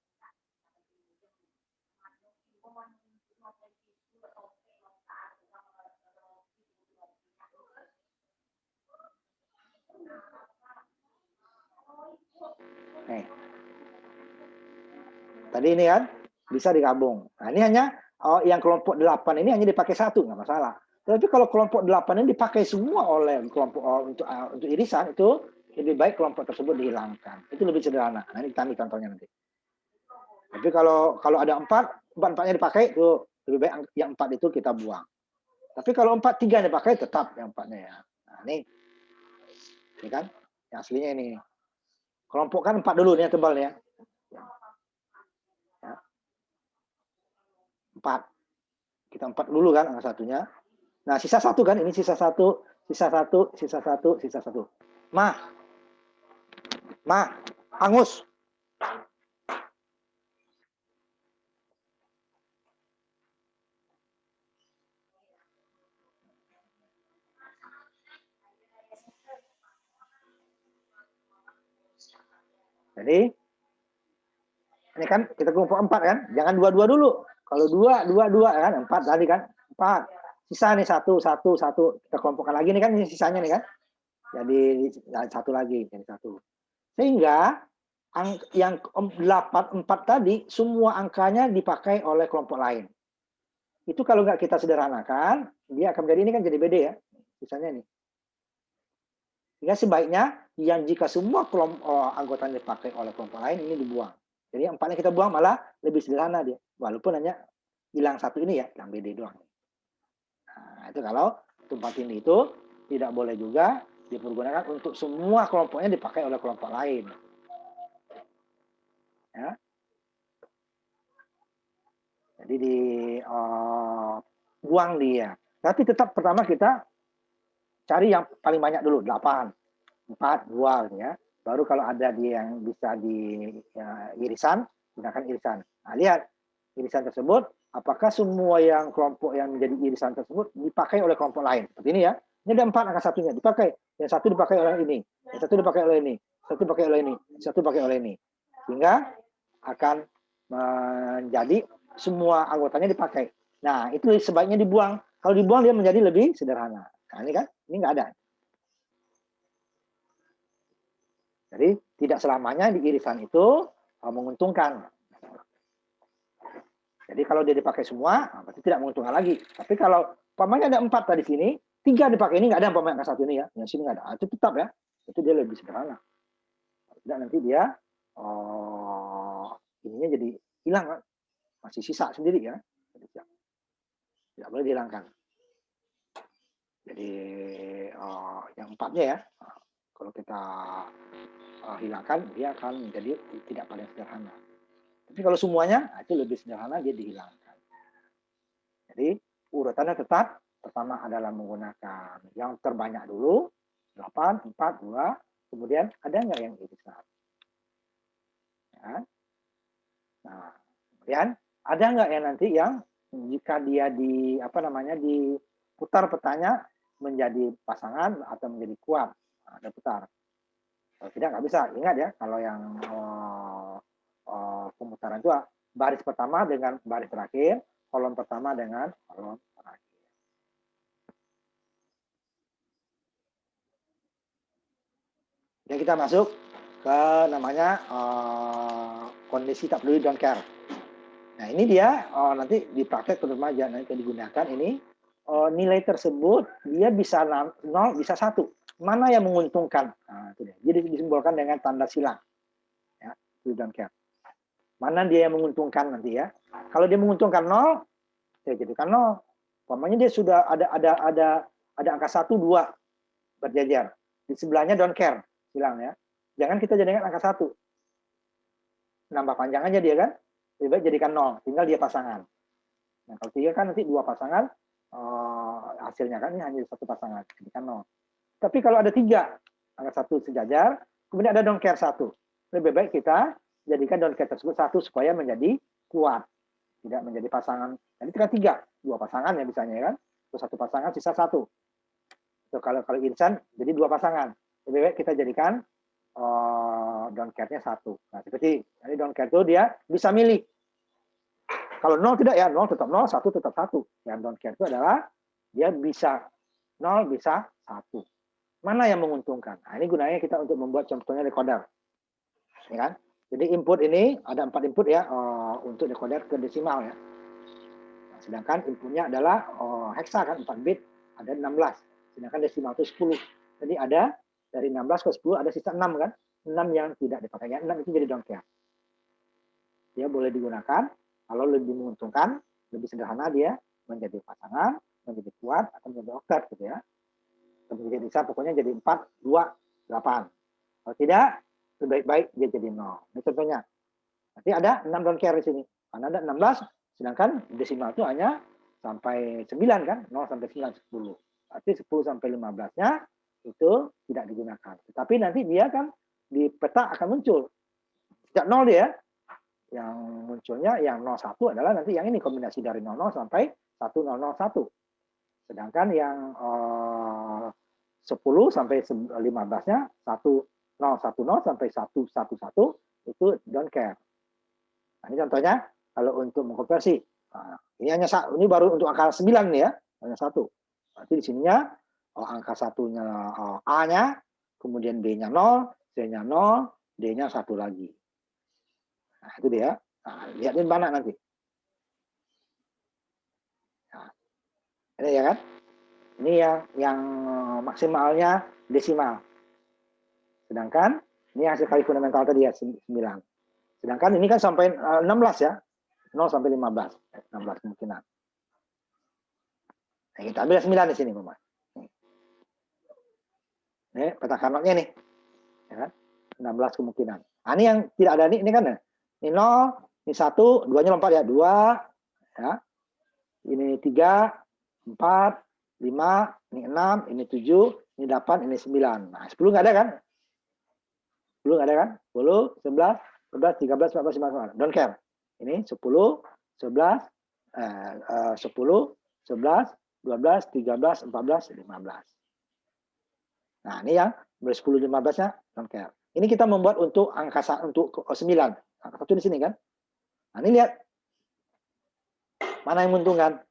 S1: Nih. Tadi ini kan bisa digabung. Nah, ini hanya yang kelompok 8 ini hanya dipakai satu, nggak masalah. Tapi kalau kelompok 8 ini dipakai semua oleh kelompok untuk irisan, itu lebih baik kelompok tersebut dihilangkan. Itu lebih sederhana. Nah, ini kita ambil contohnya nanti. Tapi kalau ada empatnya dipakai, itu lebih baik yang 4 itu kita buang. Tapi kalau 4, 3 dipakai, tetap yang 4-nya ya. Nah, ini kan, yang aslinya ini. Kelompok kan 4 dulu nih yang tebal ya. 4. Kita 4 dulu kan angka satunya. Nah, sisa 1 kan, ini sisa 1, sisa 1, sisa 1, sisa 1. Ma, Angus. Jadi, ini kan kita kelompok 4 kan, jangan 2-2 dulu. Kalau 2 kan, 4 tadi kan, 4. Sisa nih 1, 1, 1. Kita kelompokkan lagi nih kan, ini sisanya nih kan. Jadi 1 lagi, jadi 1. Sehingga yang 4 tadi, semua angkanya dipakai oleh kelompok lain. Itu kalau nggak kita sederhanakan, dia akan menjadi ini kan jadi BD ya, sisanya nih. Sehingga sebaiknya yang jika semua kelompok anggotanya dipakai oleh kelompok lain, ini dibuang. Jadi 4-nya kita buang malah lebih sederhana dia. Walaupun hanya hilang 1 ini ya, hilang BD doang. Nah, itu kalau tempat ini itu tidak boleh juga dipergunakan untuk semua kelompoknya dipakai oleh kelompok lain. Ya. Jadi buang dia. Tapi tetap pertama kita cari yang paling banyak dulu, 8, 4, 2 ya. Baru kalau ada dia yang bisa di irisan, gunakan irisan. Nah, lihat irisan tersebut, apakah semua yang kelompok yang menjadi irisan tersebut dipakai oleh kelompok lain. Seperti ini ya. Ini ada 4 angka satunya dipakai. Yang 1 dipakai oleh ini, yang 1 dipakai oleh ini, 1 dipakai oleh ini, 1 dipakai oleh ini. Sehingga akan menjadi semua anggotanya dipakai. Nah, itu sebaiknya dibuang. Kalau dibuang dia menjadi lebih sederhana. Nah, ini kan, ini nggak ada. Jadi tidak selamanya di irisan itu menguntungkan. Jadi kalau dia dipakai semua, berarti tidak menguntungkan lagi. Tapi kalau umpamanya ada 4 tadi sini, 3 dipakai, ini nggak ada umpamanya angka 1 ini ya, yang sini nggak ada. Itu tetap ya, itu dia lebih sederhana. Tidak nanti dia ininya jadi hilang kan, masih sisa sendiri ya. Tidak boleh dihilangkan. Jadi yang 4-nya ya, kalau kita hilangkan, dia akan menjadi tidak paling sederhana. Tapi kalau semuanya, itu lebih sederhana, dia dihilangkan. Jadi urutannya tetap, pertama adalah menggunakan yang terbanyak dulu, 8, 4, 2, kemudian ada nggak yang irisan? Ya. Nah, kemudian ada nggak yang nanti yang jika dia diputar petanya menjadi pasangan atau menjadi kuat, ada putar. Kalau tidak nggak bisa. Ingat ya, kalau yang pemutaran itu baris pertama dengan baris terakhir, kolom pertama dengan kolom terakhir. Jadi kita masuk ke namanya kondisi tak peduli don't care. Nah ini dia nanti di praktek remaja nanti digunakan ini nilai tersebut dia bisa 0 bisa 1. Mana yang menguntungkan? Nah, itu dia. Jadi disimbolkan dengan tanda silang. Ya, don't care. Mana dia yang menguntungkan nanti ya? Kalau dia menguntungkan 0, saya jadikan 0. Umpamanya dia sudah ada angka 1, 2 berjajar. Di sebelahnya don't care, silang ya. Jangan kita jadikan angka 1. Nambah panjang aja dia kan. Lebih baik jadikan 0, tinggal dia pasangan. Nah, kalau 3 kan nanti 2 pasangan, hasilnya kan ini hanya 1 pasangan, jadikan 0. Tapi kalau ada 3, angka 1 sejajar, kemudian ada don't care 1. Lebih baik kita jadikan don't care tersebut 1 supaya menjadi kuat. Tidak menjadi pasangan. Jadi tinggal 3, 2 pasangan ya misalnya kan. Terus 1 pasangan, sisa 1. So, kalau irisan jadi 2 pasangan. Lebih baik kita jadikan don't care-nya 1. Nah, seperti ini don't care itu dia bisa milih. Kalau 0 tidak ya, 0 tetap 0, 1 tetap 1. Yang don't care itu adalah dia bisa 0, bisa 1. Mana yang menguntungkan? Nah, ini gunanya kita untuk membuat contohnya decoder. Ya kan? Jadi input ini ada 4 input ya untuk decoder ke desimal ya. Nah, sedangkan inputnya adalah hexa kan 4 bit, ada 16. Sedangkan desimal itu 10. Jadi ada dari 16 ke 10 ada sisa 6 kan? 6 yang tidak dipakai. Ya, 6 itu jadi don't care. Dia boleh digunakan kalau lebih menguntungkan, lebih sederhana dia menjadi pasangan, menjadi kuat atau menjadi oktet gitu ya. Kemudian bisa pokoknya jadi 4, 2, 8. Kalau tidak, sebaik-baik dia jadi 0. Ini contohnya. Nanti ada 6 don't care di sini. Karena ada 16, sedangkan desimal itu hanya sampai 9 kan? 0 sampai 9, 10. Berarti 10 sampai 15-nya itu tidak digunakan. Tetapi nanti dia kan di peta akan muncul. Sejak 0 dia, yang munculnya yang 01 adalah nanti yang ini kombinasi dari 00 sampai 1001. Sedangkan yang 10 sampai 15-nya 1010 sampai 111 itu don't care. Nah, ini contohnya kalau untuk mengkonversi. Nah, ini baru untuk angka 9 nih ya, hanya 1. Berarti di sininya angka 1-nya A-nya, kemudian B-nya 0, C-nya 0, D-nya 1 lagi. Nah, itu dia. Nah, lihatin mana nanti. Nah, ini ya kan? Ini yang maksimalnya desimal. Sedangkan ini hasil kali fundamental tadi ya 9. Sedangkan ini kan sampai 16 ya. 0 sampai 15. 16 kemungkinan. Nah, kita ambil 9 di sini, Bapak. Ini peta Carnot-nya nih. Ya kan? 16 kemungkinan. Nah, ini yang tidak ada ini kan ya. Ini 0, ini 1, 2-nya lompat ya. 2, ya. Ini 3, 4, 5, ini 6, ini 7, ini 8, ini 9. Nah, 10 nggak ada kan? 10 nggak ada kan? 10, 11, 12, 13, 14, 15, 16. Don't care. Ini 10, 11, 10, 11, 12, 13, 14, 15. Nah, ini yang 10, 15-nya don't care. Ini kita membuat untuk angka untuk 9. Angka 1 di sini kan? Nah, ini lihat. Mana yang menguntungkan?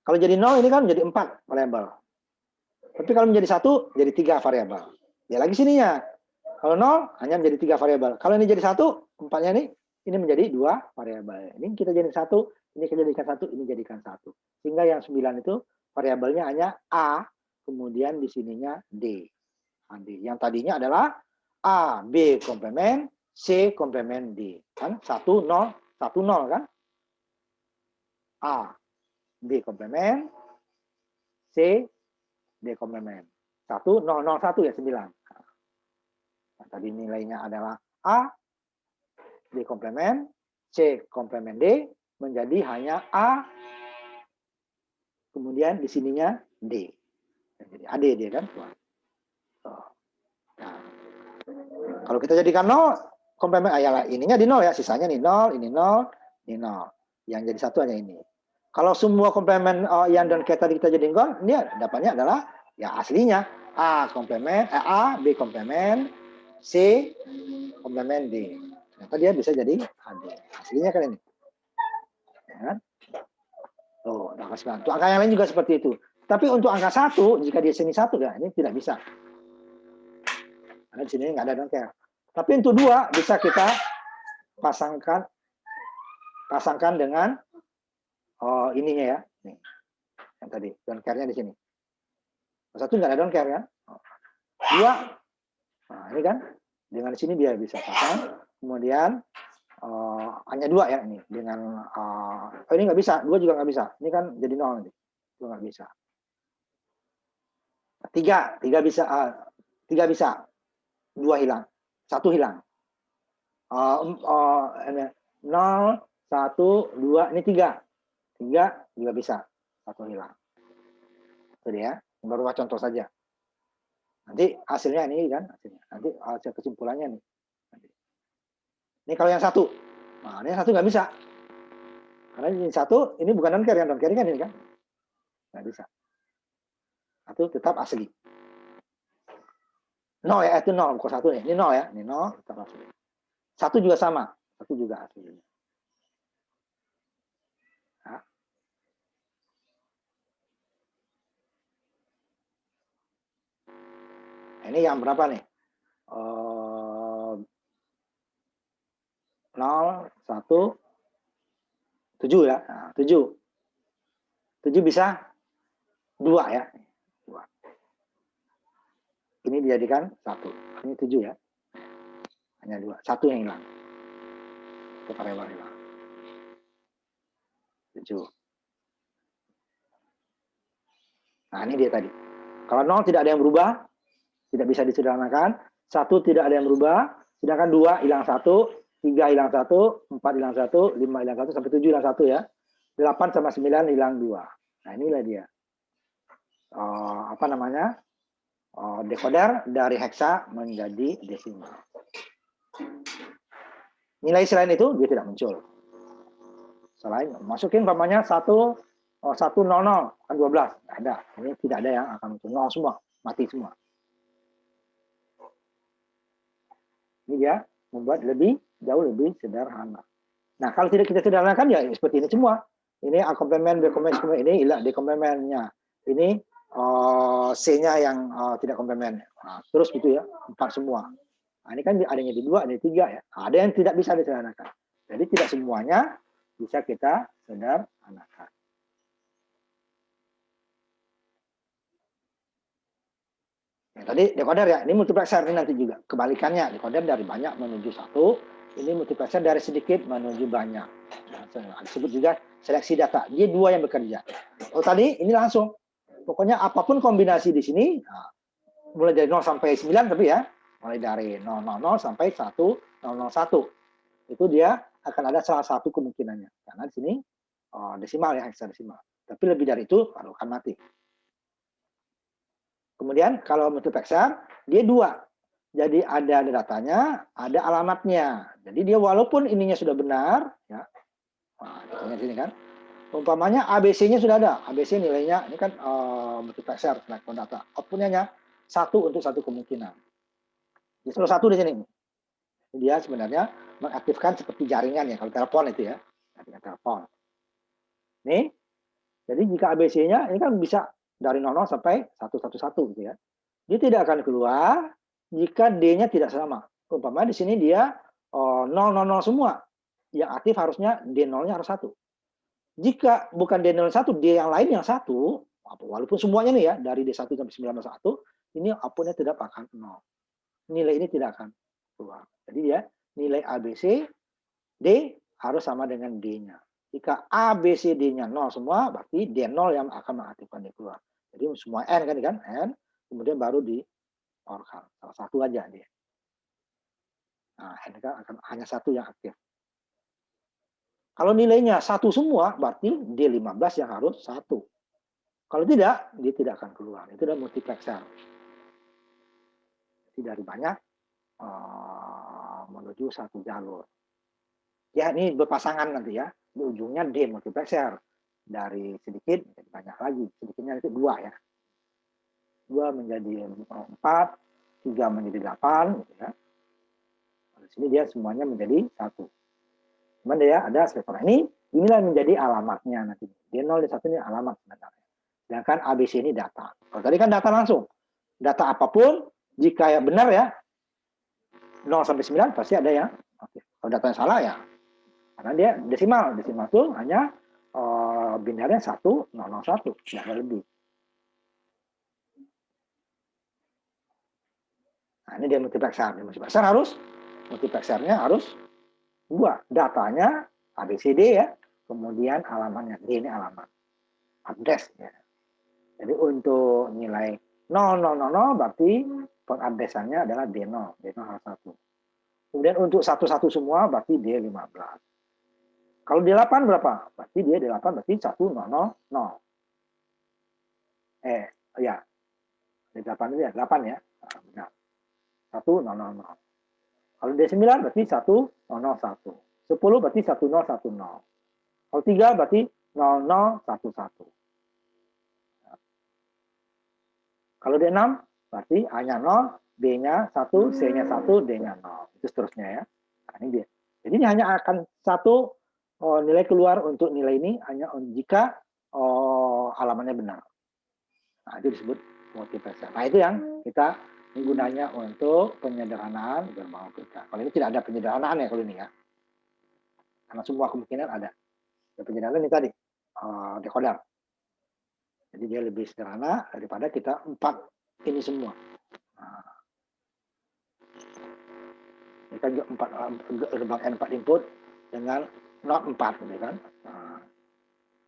S1: Kalau jadi 0 ini kan menjadi 4 variabel. Tapi kalau menjadi 1 jadi 3 variabel. Ya lagi sininya. Kalau 0 hanya menjadi 3 variabel. Kalau ini jadi 1, 4-nya ini menjadi 2 variabel. Ini kita jadikan 1, ini kita jadikan 1, ini jadikan 1. Sehingga yang 9 itu variabelnya hanya A kemudian di sininya D. D. Yang tadinya adalah A, B komplement, C komplement D. Kan 1, 0, 1, 0 kan? A, B komplement, C, D komplement. 1, 0, 0, 1 ya 9. Nah, tadi nilainya adalah A, B komplement, C komplement D, menjadi hanya A, kemudian di sininya D. Jadi AD dia kan. Nah, kalau kita jadikan 0, komplement ya ininya di 0 ya, sisanya nih 0, ini 0, ini 0. Yang jadi satu hanya ini. Kalau semua komplement yang dan kayak tadi kita jadiin 0, ini dapatnya adalah ya aslinya A komplement, A, B komplement, C komplement D. Ternyata dia bisa jadi AD. Aslinya kan ini. Ya. Oh, angka 9. Untuk angka yang lain juga seperti itu. Tapi untuk angka 1, jika di sini 1 ya, ini tidak bisa. Karena di sini nggak ada don't care. Tapi untuk 2 bisa kita pasangkan dengan ininya ya. Nih. Yang tadi, don't care-nya di sini. 1 nggak ada don't care kan? 2, nah ini kan, dengan sini dia bisa pasang. Kemudian hanya 2 ya ini. Dengan ini nggak bisa, 2 juga nggak bisa. Ini kan jadi 0 nanti. Itu nggak bisa. 3 bisa, 3 bisa. 2 hilang, 1 hilang. 0, 1, 2, ini 3. 3 juga bisa, 1 hilang. Itu dia, baru contoh saja. Nanti hasilnya ini kan, nanti hasil kesimpulannya nih. Ini kalau yang 1, nah ini 1 nggak bisa. Karena ini 1, ini bukan don't care, yang don't care kan ini kan. Nggak bisa. 1 tetap asli. 0 ya, itu 0, bukan 1 nih. Ini 0 ya, ini 0, tetap asli. 1 juga sama, 1 juga asli. Nah. Ini yang berapa nih? 0, 1, 7 ya. Nah, 7. 7 bisa 2 ya. 2. Ini dijadikan 1. Ini 7 ya. Hanya 2. 1 yang hilang. Itu karyawan hilang. 7. Nah, ini dia tadi. Kalau 0 tidak ada yang berubah, tidak bisa disederhanakan. 1 tidak ada yang berubah, sedangkan 2 hilang 1, 3 hilang 1, 4 hilang 1, 5 hilang 1, sampai 7 hilang 1 ya. 8 sama 9 hilang 2. Nah, inilah dia. Apa namanya? Dekoder dari heksa menjadi desimal. Nilai selain itu dia tidak muncul. Selain masukin umpamanya 100 kan 12, nggak ada. Ini tidak ada yang akan muncul, 0 semua, mati semua. Ini dia membuat jauh lebih sederhana. Nah, kalau tidak kita sederhanakan ya seperti ini semua. Ini A komplement, B komplement, ini D komplementnya. Ini C-nya yang tidak komplement. Nah, terus gitu ya, 4 semua. Nah, ini kan adanya di 2, ada di 3 ya. Nah, ada yang tidak bisa disederhanakan. Jadi tidak semuanya bisa kita sederhanakan. Ya, tadi decoder ya, ini multiplexer ini nanti juga. Kebalikannya, decoder dari banyak menuju 1. Ini multiplexer dari sedikit menuju banyak. Nah, disebut juga seleksi data. Dia 2 yang bekerja. Oh tadi ini langsung. Pokoknya apapun kombinasi di sini, nah, mulai dari 0 sampai 9 tapi ya, mulai dari 000 sampai 1001. Itu dia akan ada salah satu kemungkinannya. Karena di sini desimal ya, heksadesimal. Tapi lebih dari itu baru akan mati. Kemudian kalau multiplexer, dia 2. Jadi ada datanya, ada alamatnya. Jadi dia walaupun ininya sudah benar, ya, nah, contohnya sini kan, umpamanya ABC-nya sudah ada. ABC nilainya, ini kan multiplexer, select data. Output-nya 1 untuk satu kemungkinan. Jadi selalu 1 di sini. Dia sebenarnya mengaktifkan seperti jaringan ya, kalau telepon itu ya. Telepon. Nih, jadi jika ABC-nya, ini kan bisa dari 00 sampai 111 gitu ya. Dia tidak akan keluar jika D-nya tidak sama. Umpamanya di sini dia 000 semua. Yang aktif harusnya D0-nya harus 1. Jika bukan D01, D yang lain yang 1, Walaupun semuanya nih ya, dari D1 sampai 91, ini output-nya tidak akan 0. Nilai ini tidak akan keluar. Jadi ya, nilai A, B, C, D harus sama dengan D-nya. Jika A, B, C, D-nya 0 semua, berarti D0 yang akan mengaktifkan D keluar. Jadi semua N kan, N, kemudian baru di OR-kan. Salah satu aja dia. Nah, N kan akan hanya satu yang aktif. Kalau nilainya satu semua, berarti D15 yang harus satu. Kalau tidak, dia tidak akan keluar. Itu adalah multiplexer. Jadi dari banyak menuju satu jalur. Ya, ini berpasangan nanti ya. Di ujungnya D multiplexer. Dari sedikit menjadi banyak lagi. Sedikitnya itu 2 ya. 2 menjadi 4, 3 menjadi 8. Gitu ya. Di sini dia semuanya menjadi 1. Cuman dia ada sektor ini. Inilah menjadi alamatnya nanti. D0, D1 ini alamat sebenarnya. Sedangkan ABC ini data. Kalau tadi kan data langsung. Data apapun, jika ya benar ya, 0 sampai 9 pasti ada yang aktif. Kalau datanya salah ya, karena dia desimal. Desimal itu hanya binarnya 1, 0, 0, 1. Tidak ada lebih. Nah, ini dia multiplexer. Multiplexer multiplexernya harus 2. Datanya ABCD ya, kemudian alamatnya. D ini alamat. Address ya. Jadi untuk nilai 0000 berarti pengaddressannya adalah D0. D0 harus 1. Kemudian untuk 11 semua berarti D15. Kalau D8 berapa? Berarti dia D8 berarti 1000. Ya. D8 itu ya, 8 ya. Nah, benar. 1000. Kalau D9 berarti 1001. 10 berarti 1010. Kalau 3 berarti 0011. Kalau D6 berarti A-nya 0, B-nya 1, C-nya 1, D-nya 0. Itu seterusnya ya. Nah, ini dia. Jadi ini hanya akan satu nilai keluar untuk nilai ini hanya jika alamannya benar. Nah, itu disebut multiplexer. Nah, itu yang kita menggunanya untuk penyederhanaan gerbang logika. Kalau ini tidak ada penyederhanaan ya kalau ini ya. Karena semua kemungkinan ada. Dan penyederhanaan ini tadi, decoder. Jadi dia lebih sederhana daripada kita 4 ini semua. Nah, kita gerbang N4 input dengan not 4 gitu kan. Nah,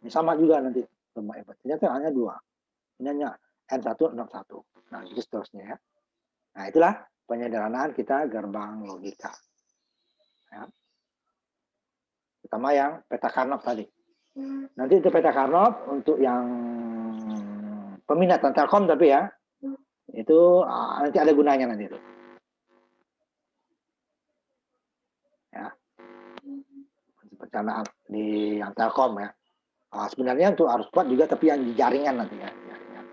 S1: ini sama juga nanti gerbang N4. Ternyata hanya 2. Ini hanya N1, not 1. Nah, itu seterusnya ya. Nah, itulah penyederhanaan kita gerbang logika. Ya. Pertama yang peta Karnoff tadi. Nanti itu peta Karnoff untuk yang peminatan Telkom tapi ya, itu nanti ada gunanya nanti itu. Ya. Perencanaan di yang Telkom ya. Sebenarnya untuk arus kuat juga tapi yang di jaringan nanti ya. Jaringan.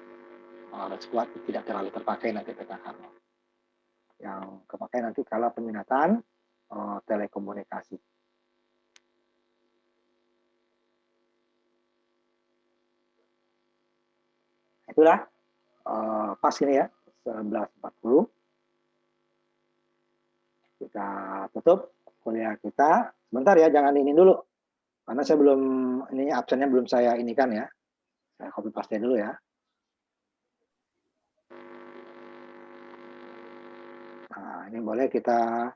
S1: Arus kuat tidak terlalu terpakai nanti peta Karnoff. Yang kepakai nanti kalau peminatan telekomunikasi. Itulah pas ini ya 11.40 kita tutup kuliah kita sebentar ya, jangan ini dulu karena saya belum ini absennya belum saya ini kan ya, saya copy paste dulu ya. Nah, ini boleh kita